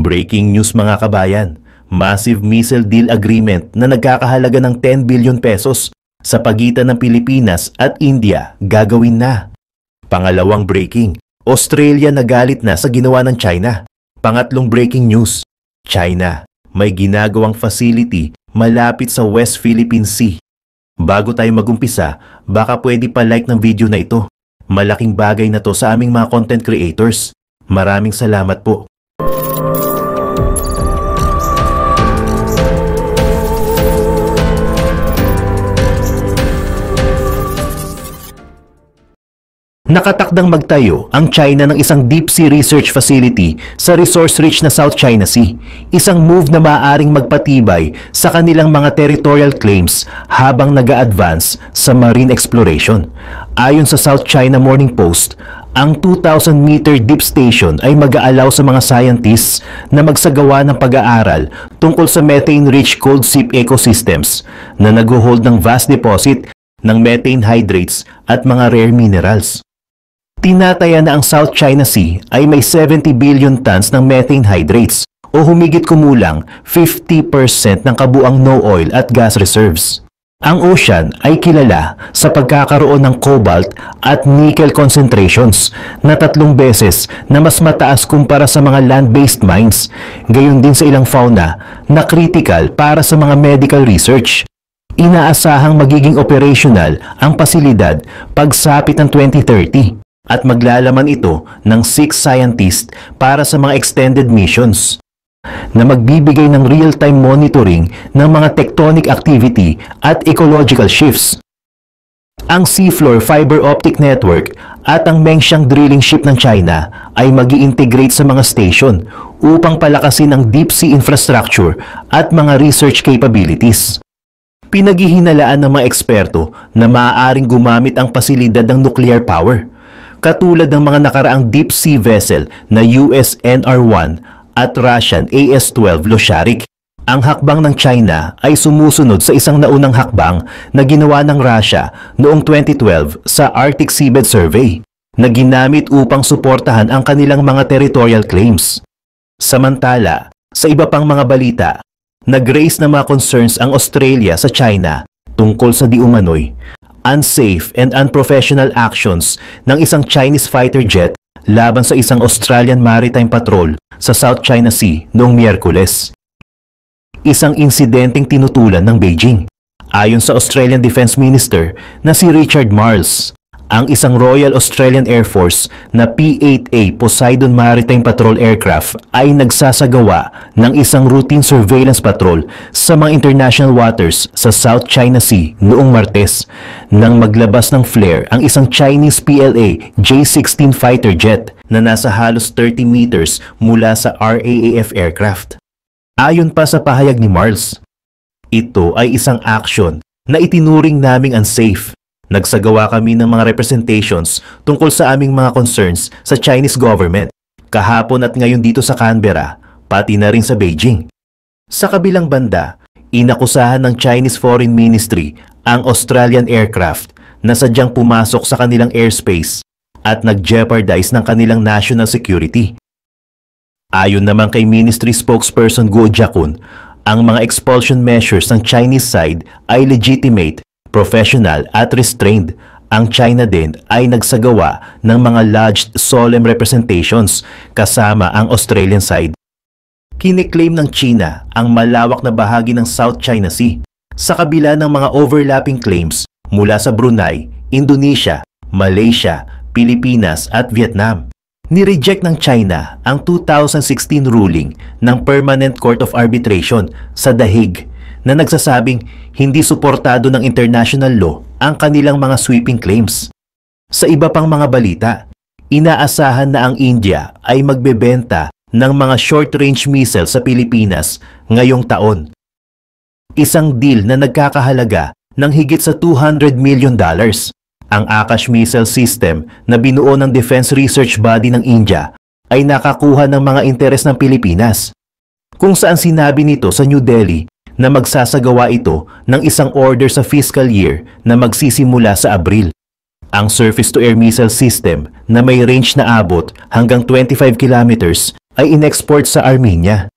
Breaking news mga kabayan, massive missile deal agreement na nagkakahalaga ng 10 billion pesos sa pagitan ng Pilipinas at India gagawin na. Pangalawang breaking, Australia nagalit na sa ginawa ng China. Pangatlong breaking news, China may ginagawang facility malapit sa West Philippine Sea. Bago tayo magumpisa, baka pwede pa like ng video na ito. Malaking bagay na to sa aming mga content creators. Maraming salamat po. Nakatakdang magtayo ang China ng isang deep sea research facility sa resource-rich na South China Sea. Isang move na maaaring magpatibay sa kanilang mga territorial claims habang nag-a-advance sa marine exploration. Ayon sa South China Morning Post, ang 2,000-meter deep station ay mag-aalaw sa mga scientists na magsagawa ng pag-aaral tungkol sa methane-rich cold seep ecosystems na nag-hold ng vast deposit ng methane hydrates at mga rare minerals. Tinataya na ang South China Sea ay may 70 billion tons ng methane hydrates o humigit kumulang 50% ng kabuang no-oil at gas reserves. Ang ocean ay kilala sa pagkakaroon ng cobalt at nickel concentrations na 3 beses na mas mataas kumpara sa mga land-based mines, gayon din sa ilang fauna na critical para sa mga medical research. Inaasahang magiging operational ang pasilidad pagsapit ng 2030. At maglalaman ito ng 6 scientists para sa mga extended missions na magbibigay ng real-time monitoring ng mga tectonic activity at ecological shifts. Ang seafloor fiber optic network at ang Mengxiang drilling ship ng China ay mag-i-integrate sa mga station upang palakasin ang deep sea infrastructure at mga research capabilities. Pinaghihinalaan ng mga eksperto na maaaring gumamit ang pasilidad ng nuclear power, katulad ng mga nakaraang deep sea vessel na US NR-1 at Russian AS-12 Losharik. Ang hakbang ng China ay sumusunod sa isang naunang hakbang na ginawa ng Russia noong 2012 sa Arctic Seabed Survey na ginamit upang suportahan ang kanilang mga territorial claims. Samantala, sa iba pang mga balita, nag-raise na mga concerns ang Australia sa China tungkol sa di-umano'y unsafe and unprofessional actions ng isang Chinese fighter jet laban sa isang Australian Maritime Patrol sa South China Sea noong Miyerkules. Isang insidenteng tinutulan ng Beijing. Ayon sa Australian Defense Minister na si Richard Marles, ang isang Royal Australian Air Force na P-8A Poseidon Maritime Patrol aircraft ay nagsasagawa ng isang routine surveillance patrol sa mga international waters sa South China Sea noong Martes nang maglabas ng flare ang isang Chinese PLA J-16 fighter jet na nasa halos 30 meters mula sa RAAF aircraft. Ayon pa sa pahayag ni Marles, ito ay isang action na itinuring naming unsafe. Nagsagawa kami ng mga representations tungkol sa aming mga concerns sa Chinese government kahapon at ngayon dito sa Canberra, pati na rin sa Beijing. Sa kabilang banda, inakusahan ng Chinese Foreign Ministry ang Australian aircraft na sadyang pumasok sa kanilang airspace at nag-jeopardize ng kanilang national security. Ayon naman kay Ministry spokesperson Guo Jiakun, ang mga expulsion measures ng Chinese side ay legitimate, professional at restrained. Ang China din ay nagsagawa ng mga lodged solemn representations kasama ang Australian side. Kiniklaim ng China ang malawak na bahagi ng South China Sea sa kabila ng mga overlapping claims mula sa Brunei, Indonesia, Malaysia, Pilipinas at Vietnam. Nireject ng China ang 2016 ruling ng Permanent Court of Arbitration sa The Hague na nagsasabing hindi suportado ng international law ang kanilang mga sweeping claims. Sa iba pang mga balita, inaasahan na ang India ay magbebenta ng mga short-range missiles sa Pilipinas ngayong taon. Isang deal na nagkakahalaga ng higit sa $200 million. Ang Akash missile system na binuo ng Defense Research Body ng India ay nakakuha ng mga interes ng Pilipinas, kung saan sinabi nito sa New Delhi na magsasagawa ito ng isang order sa fiscal year na magsisimula sa Abril. Ang surface-to-air missile system na may range na abot hanggang 25 kilometers ay inexport sa Armenia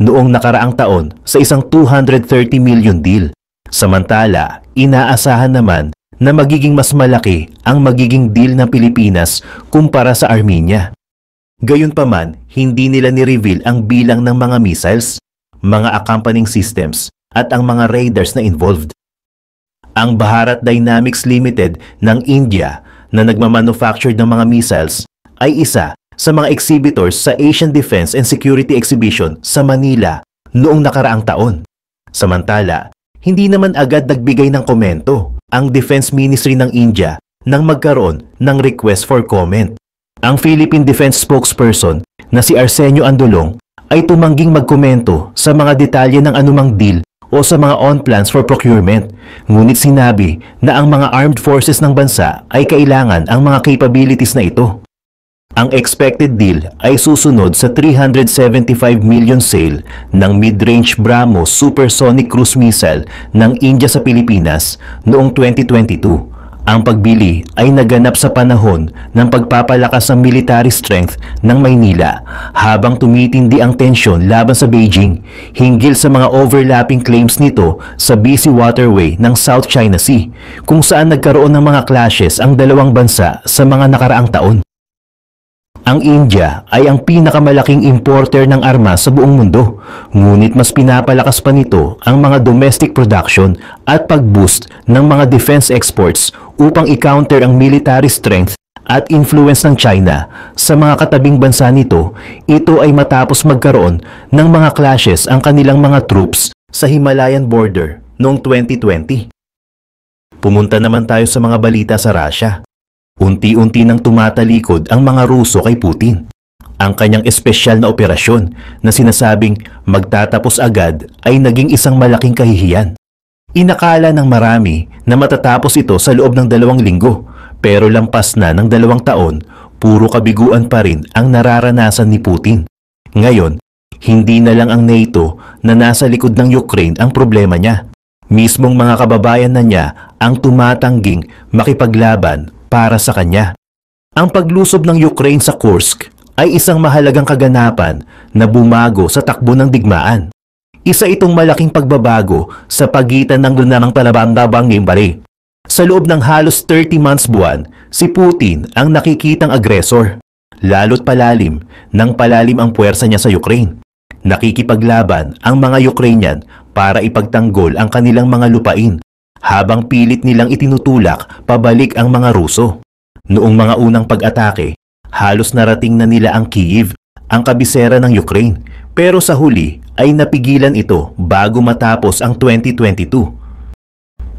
noong nakaraang taon sa isang 230 million deal. Samantala, inaasahan naman na magiging mas malaki ang magiging deal ng Pilipinas kumpara sa Armenia. Gayunpaman, hindi nila ni-reveal ang bilang ng mga missiles, mga accompanying systems at ang mga radars na involved. Ang Bharat Dynamics Limited ng India na nagmamanufacture ng mga missiles ay isa sa mga exhibitors sa Asian Defense and Security Exhibition sa Manila noong nakaraang taon. Samantala, hindi naman agad nagbigay ng komento ang Defense Ministry ng India nang magkaroon ng request for comment. Ang Philippine Defense spokesperson na si Arsenio Andolong ay tumangging magkomento sa mga detalye ng anumang deal o sa mga on-plans for procurement. Ngunit sinabi na ang mga armed forces ng bansa ay kailangan ang mga capabilities na ito. Ang expected deal ay susunod sa 375 million sale ng mid-range BrahMos supersonic cruise missile ng India sa Pilipinas noong 2022. Ang pagbili ay naganap sa panahon ng pagpapalakas ng military strength ng Maynila habang tumitindi ang tensyon laban sa Beijing hinggil sa mga overlapping claims nito sa busy waterway ng South China Sea kung saan nagkaroon ng mga clashes ang dalawang bansa sa mga nakaraang taon. Ang India ay ang pinakamalaking importer ng armas sa buong mundo, ngunit mas pinapalakas pa nito ang mga domestic production at pag-boost ng mga defense exports upang i-counter ang military strength at influence ng China sa mga katabing bansa nito. Ito ay matapos magkaroon ng mga clashes ang kanilang mga troops sa Himalayan border noong 2020. Pumunta naman tayo sa mga balita sa Russia. Unti-unti nang tumatalikod ang mga Ruso kay Putin. Ang kanyang espesyal na operasyon na sinasabing magtatapos agad ay naging isang malaking kahihiyan. Inakala ng marami na matatapos ito sa loob ng 2 linggo, pero lampas na ng 2 taon, puro kabiguan pa rin ang nararanasan ni Putin. Ngayon, hindi na lang ang NATO na nasa likod ng Ukraine ang problema niya. Mismong mga kababayan na niya ang tumatangging makipaglaban para sa kanya. Ang paglusob ng Ukraine sa Kursk ay isang mahalagang kaganapan na bumago sa takbo ng digmaan. Isa itong malaking pagbabago sa pagitan ng lunarang talabang-dabang Gimbari. Sa loob ng halos 30 months buwan, si Putin ang nakikitang agresor. Lalo't palalim ang puwersa niya sa Ukraine. Nakikipaglaban ang mga Ukrainian para ipagtanggol ang kanilang mga lupain, habang pilit nilang itinutulak pabalik ang mga Ruso. Noong mga unang pag-atake, halos narating na nila ang Kyiv, ang kabisera ng Ukraine. Pero sa huli ay napigilan ito bago matapos ang 2022.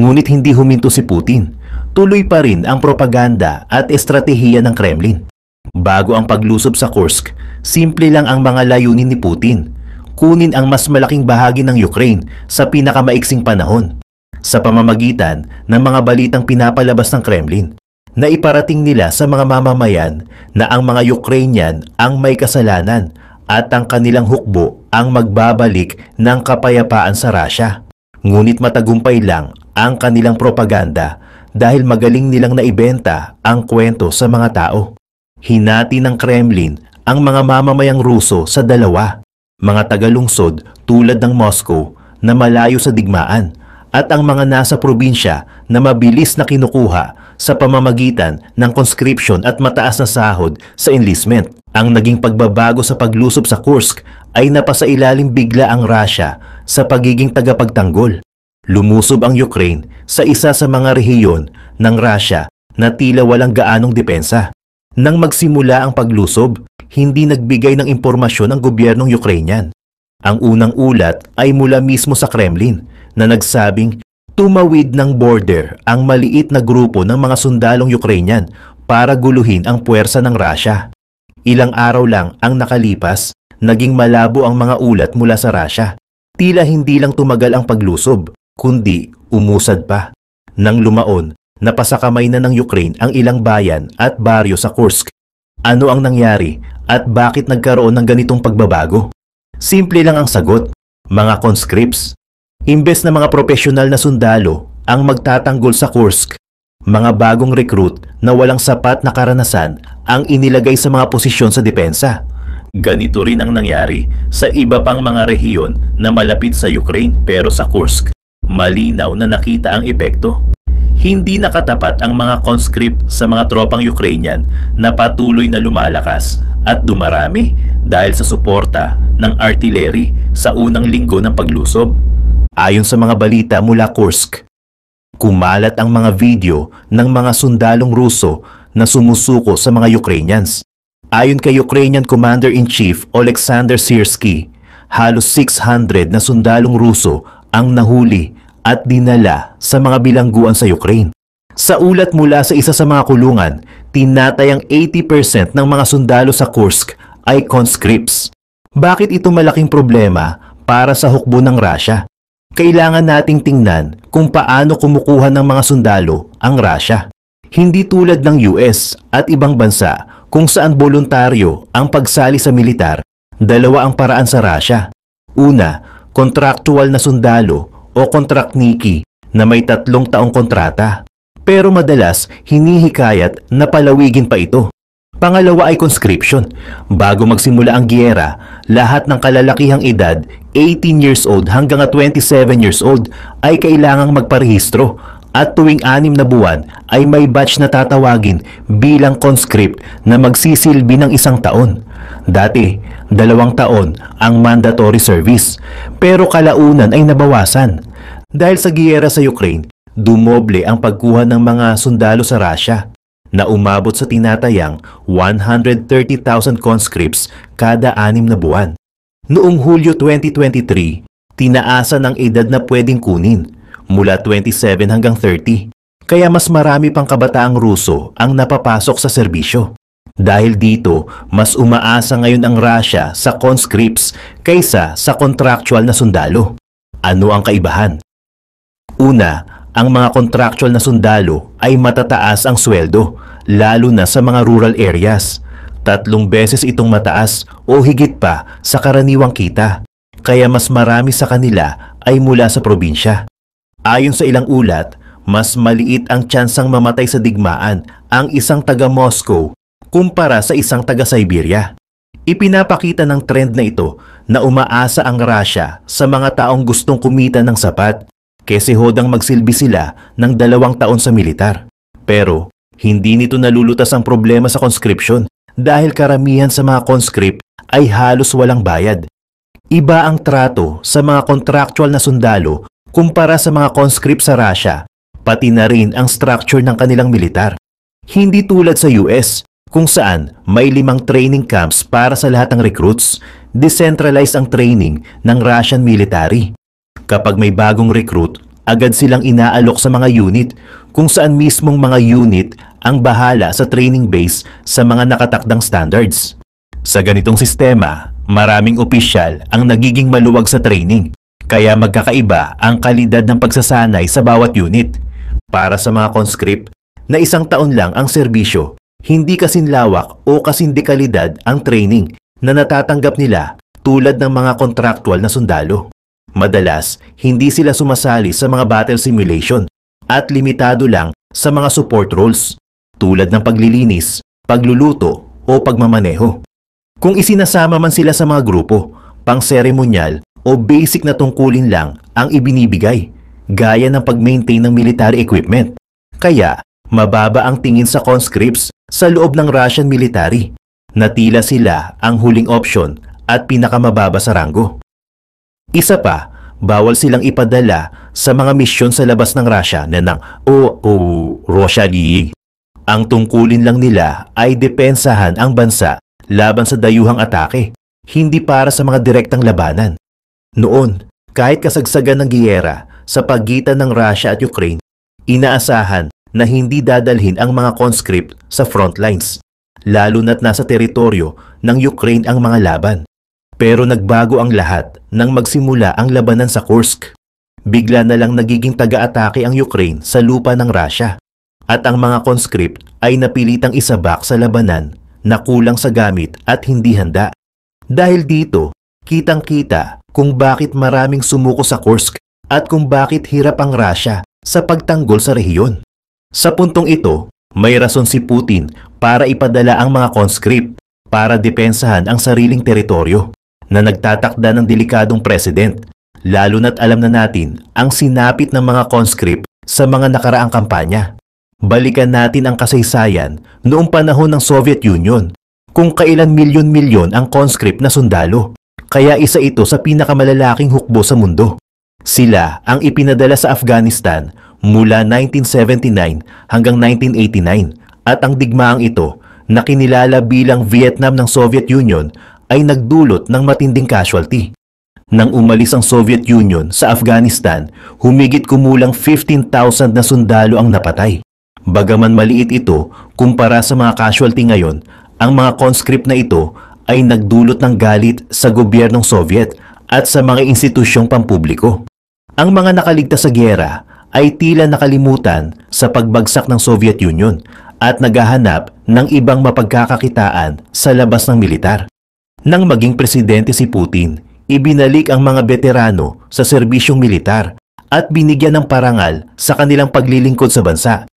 Ngunit hindi huminto si Putin. Tuloy pa rin ang propaganda at estratehiya ng Kremlin. Bago ang paglusob sa Kursk, simple lang ang mga layunin ni Putin. Kunin ang mas malaking bahagi ng Ukraine sa pinakamaiksing panahon, sa pamamagitan ng mga balitang pinapalabas ng Kremlin na iparating nila sa mga mamamayan na ang mga Ukrainian ang may kasalanan at ang kanilang hukbo ang magbabalik ng kapayapaan sa Russia. Ngunit matagumpay lang ang kanilang propaganda dahil magaling nilang naibenta ang kwento sa mga tao. Hinati ng Kremlin ang mga mamamayang Ruso sa 2, mga tagalungsod tulad ng Moscow na malayo sa digmaan, at ang mga nasa probinsya na mabilis na kinukuha sa pamamagitan ng conscription at mataas na sahod sa enlistment. Ang naging pagbabago sa paglusob sa Kursk ay napasailalim bigla ang Russia sa pagiging tagapagtanggol. Lumusob ang Ukraine sa isa sa mga rehiyon ng Russia na tila walang gaanong depensa. Nang magsimula ang paglusob, hindi nagbigay ng impormasyon ang gobyernong Ukrainian. Ang unang ulat ay mula mismo sa Kremlin na nagsabing tumawid ng border ang maliit na grupo ng mga sundalong Ukrainian para guluhin ang puwersa ng Russia. Ilang araw lang ang nakalipas, naging malabo ang mga ulat mula sa Russia. Tila hindi lang tumagal ang paglusob, kundi umusad pa. Nang lumaon, napasakamay na ng Ukraine ang ilang bayan at baryo sa Kursk. Ano ang nangyari at bakit nagkaroon ng ganitong pagbabago? Simple lang ang sagot, mga conscripts. Imbes na mga profesional na sundalo ang magtatanggol sa Kursk, mga bagong recruit na walang sapat na karanasan ang inilagay sa mga posisyon sa depensa. Ganito rin ang nangyari sa iba pang mga rehiyon na malapit sa Ukraine, pero sa Kursk, malinaw na nakita ang epekto. Hindi nakatapat ang mga conscript sa mga tropang Ukrainian na patuloy na lumalakas at dumarami dahil sa suporta ng artillery sa unang linggo ng paglusob. Ayon sa mga balita mula Kursk, kumalat ang mga video ng mga sundalong Ruso na sumusuko sa mga Ukrainians. Ayon kay Ukrainian Commander-in-Chief Oleksandr Syrskyi, halos 600 na sundalong Ruso ang nahuli at dinala sa mga bilangguan sa Ukraine. Sa ulat mula sa isa sa mga kulungan, tinatayang 80% ng mga sundalo sa Kursk ay conscripts. Bakit ito malaking problema para sa hukbo ng Russia? Kailangan nating tingnan kung paano kumukuha ng mga sundalo ang Russia. Hindi tulad ng US at ibang bansa kung saan voluntaryo ang pagsali sa militar. Dalawa ang paraan sa Russia. Una, contractual na sundalo o kontraktniki na may 3 taong kontrata. Pero madalas hinihikayat na palawigin pa ito. Pangalawa ay conscription. Bago magsimula ang giyera, lahat ng kalalakihang edad 18 years old hanggang 27 years old ay kailangang magparehistro at tuwing 6 na buwan ay may batch na tatawagin bilang conscript na magsisilbi ng 1 taon. Dati, 2 taon ang mandatory service, pero kalaunan ay nabawasan. Dahil sa giyera sa Ukraine, dumoble ang pagkuha ng mga sundalo sa Russia na umabot sa tinatayang 130,000 conscripts kada 6 na buwan. Noong Hulyo 2023, tinaasan ang edad na pwedeng kunin mula 27 hanggang 30. Kaya mas marami pang kabataang Ruso ang napapasok sa serbisyo. Dahil dito, mas umaasa ngayon ang Russia sa conscripts kaysa sa contractual na sundalo. Ano ang kaibahan? Una, ang mga contractual na sundalo ay matataas ang sweldo, lalo na sa mga rural areas. 3 beses itong mataas o higit pa sa karaniwang kita. Kaya mas marami sa kanila ay mula sa probinsya. Ayon sa ilang ulat, mas maliit ang tsansang mamatay sa digmaan ang isang taga-Moscow kumpara sa isang taga-Siberia. Ipinapakita ng trend na ito na umaasa ang Russia sa mga taong gustong kumita ng sapat kasi hodang magsilbi sila ng 2 taon sa militar. Pero hindi nito nalulutas ang problema sa conscription dahil karamihan sa mga conscript ay halos walang bayad. Iba ang trato sa mga contractual na sundalo kumpara sa mga conscript sa Russia, pati na rin ang structure ng kanilang militar. Hindi tulad sa US, kung saan may 5 training camps para sa lahat ng recruits, decentralized ang training ng Russian military. Kapag may bagong recruit, agad silang inaalok sa mga unit, kung saan mismong mga unit ang bahala sa training base sa mga nakatakdang standards. Sa ganitong sistema, maraming opisyal ang nagiging maluwag sa training, kaya magkakaiba ang kalidad ng pagsasanay sa bawat unit. Para sa mga conscript na 1 taon lang ang serbisyo, hindi kasinlawak o kasindekalidad ang training na natatanggap nila tulad ng mga contractual na sundalo. Madalas, hindi sila sumasali sa mga battle simulation at limitado lang sa mga support roles tulad ng paglilinis, pagluluto o pagmamaneho. Kung isinasama man sila sa mga grupo, pang-seremonyal o basic na tungkulin lang ang ibinibigay, gaya ng pag-maintain ng military equipment. Kaya, mababa ang tingin sa conscripts sa loob ng Russian military, na tila sila ang huling option at pinakamababa sa ranggo. Isa pa, bawal silang ipadala sa mga misyon sa labas ng Russia na ng Russia League. Ang tungkulin lang nila ay depensahan ang bansa laban sa dayuhang atake, hindi para sa mga direktang labanan. Noon, kahit kasagsagan ng giyera sa pagitan ng Russia at Ukraine, inaasahan na hindi dadalhin ang mga conscript sa front lines, lalo na't nasa teritoryo ng Ukraine ang mga laban. Pero nagbago ang lahat nang magsimula ang labanan sa Kursk. Bigla na lang nagiging taga-atake ang Ukraine sa lupa ng Russia, at ang mga conscript ay napilitang isabak sa labanan na kulang sa gamit at hindi handa. Dahil dito, kitang-kita kung bakit maraming sumuko sa Kursk at kung bakit hirap ang Russia sa pagtanggol sa rehiyon. Sa puntong ito, may rason si Putin para ipadala ang mga conscript para depensahan ang sariling teritoryo na nagtatakda ng delikadong president, lalo na't alam na natin ang sinapit ng mga conscript sa mga nakaraang kampanya. Balikan natin ang kasaysayan noong panahon ng Soviet Union, kung kailan milyon-milyon ang conscript na sundalo. Kaya isa ito sa pinakamalalaking hukbo sa mundo. Sila ang ipinadala sa Afghanistan mula 1979 hanggang 1989 at ang digmaang ito na kinilala bilang Vietnam ng Soviet Union ay nagdulot ng matinding casualty. Nang umalis ang Soviet Union sa Afghanistan, humigit kumulang 15,000 na sundalo ang napatay. Bagaman maliit ito kumpara sa mga casualty ngayon, ang mga conscript na ito ay nagdulot ng galit sa gobyernong Soviet at sa mga institusyong pampubliko. Ang mga nakaligtas sa giyera ay tila nakalimutan sa pagbagsak ng Soviet Union at naghahanap ng ibang mapagkakakitaan sa labas ng militar. Nang maging presidente si Putin, ibinalik ang mga veterano sa serbisyong militar at binigyan ng parangal sa kanilang paglilingkod sa bansa.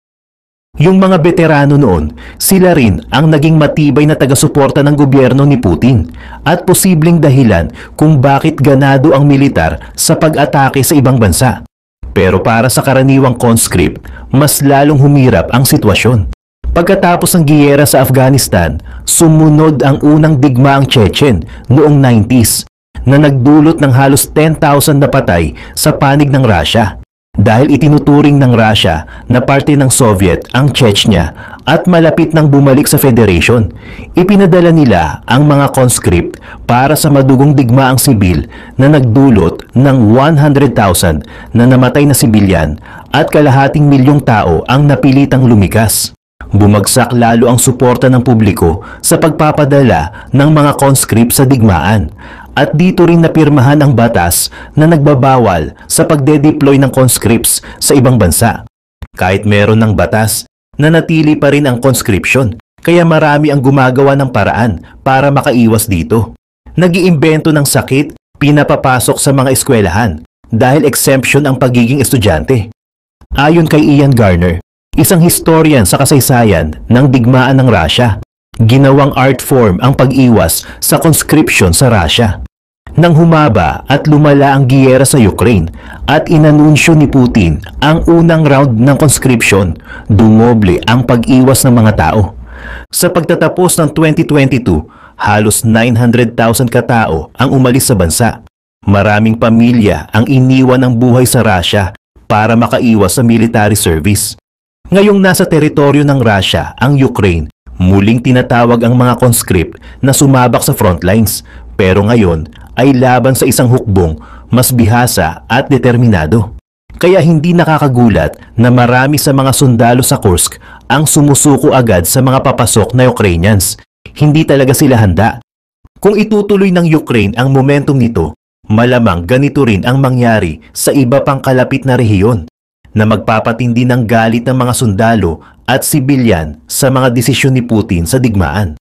Yung mga veterano noon, sila rin ang naging matibay na taga-suporta ng gobyerno ni Putin at posibleng dahilan kung bakit ganado ang militar sa pag-atake sa ibang bansa. Pero para sa karaniwang conscript, mas lalong humirap ang sitwasyon. Pagkatapos ng giyera sa Afghanistan, sumunod ang unang digmaang Chechen noong 90s na nagdulot ng halos 10,000 na patay sa panig ng Russia. Dahil itinuturing ng Russia na parte ng Soviet ang Chechnya at malapit nang bumalik sa Federation, ipinadala nila ang mga conscript para sa madugong digmaang sibil na nagdulot ng 100,000 na namatay na sibilyan at kalahating milyong tao ang napilitang lumikas. Bumagsak lalo ang suporta ng publiko sa pagpapadala ng mga conscript sa digmaan at dito rin napirmahan ang batas na nagbabawal sa pagde-deploy ng conscripts sa ibang bansa. Kahit meron ng batas, nanatili pa rin ang conscription kaya marami ang gumagawa ng paraan para makaiwas dito. Nag-iimbento ng sakit, pinapapasok sa mga eskwelahan dahil exemption ang pagiging estudyante. Ayon kay Ian Garner, isang historian sa kasaysayan ng digmaan ng Russia, ginawang art form ang pag-iwas sa conscription sa Russia. Nang humaba at lumala ang giyera sa Ukraine at inanunsyo ni Putin ang unang round ng conscription, dumoble ang pag-iwas ng mga tao. Sa pagtatapos ng 2022, halos 900,000 katao ang umalis sa bansa. Maraming pamilya ang iniwan ng buhay sa Russia para makaiwas sa military service. Ngayong nasa teritoryo ng Russia ang Ukraine, muling tinatawag ang mga conscript na sumabak sa frontlines, pero ngayon ay laban sa isang hukbong mas bihasa at determinado. Kaya hindi nakakagulat na marami sa mga sundalo sa Kursk ang sumusuko agad sa mga papasok na Ukrainians. Hindi talaga sila handa. Kung itutuloy ng Ukraine ang momentum nito, malamang ganito rin ang mangyari sa iba pang kalapit na rehiyon na magpapatindi ng galit ng mga sundalo at sibilyan sa mga desisyon ni Putin sa digmaan.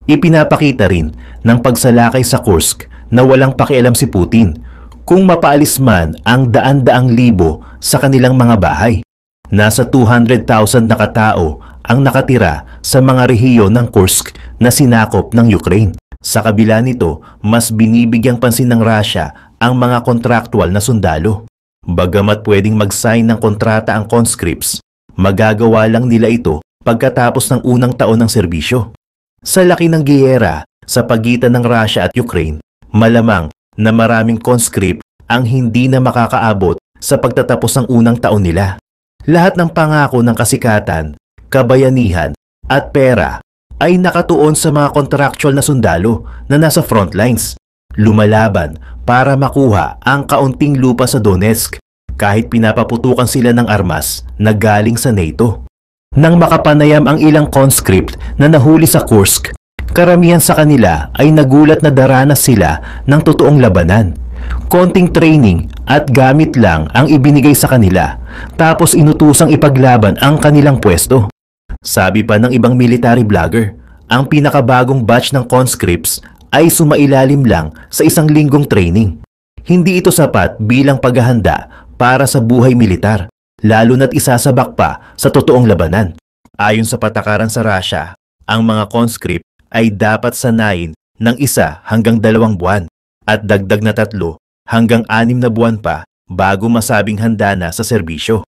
Ipinapakita rin ng pagsalakay sa Kursk na walang pakialam si Putin kung mapaalis man ang daan-daang libo sa kanilang mga bahay. Nasa 200,000 na katao ang nakatira sa mga rehiyon ng Kursk na sinakop ng Ukraine. Sa kabila nito, mas binibigyang pansin ng Russia ang mga kontraktual na sundalo. Bagamat pwedeng mag-sign ng kontrata ang conscripts, magagawa lang nila ito pagkatapos ng unang taon ng serbisyo. Sa laki ng giyera sa pagitan ng Russia at Ukraine, malamang na maraming conscript ang hindi na makakaabot sa pagtatapos ng unang taon nila. Lahat ng pangako ng kasikatan, kabayanihan at pera ay nakatuon sa mga contractual na sundalo na nasa frontlines. Lumalaban para makuha ang kaunting lupa sa Donetsk kahit pinapaputukan sila ng armas na galing sa NATO. Nang makapanayam ang ilang conscript na nahuli sa Kursk, karamihan sa kanila ay nagulat na daranas sila ng totoong labanan. Konting training at gamit lang ang ibinigay sa kanila, tapos inutusang ipaglaban ang kanilang pwesto. Sabi pa ng ibang military blogger, ang pinakabagong batch ng conscripts ay sumailalim lang sa isang linggong training. Hindi ito sapat bilang paghahanda para sa buhay militar, lalo na't isasabak pa sa totoong labanan. Ayon sa patakaran sa Russia, ang mga conscript ay dapat sanayin ng 1 hanggang 2 buwan at dagdag na 3 hanggang 6 na buwan pa bago masabing handa na sa serbisyo.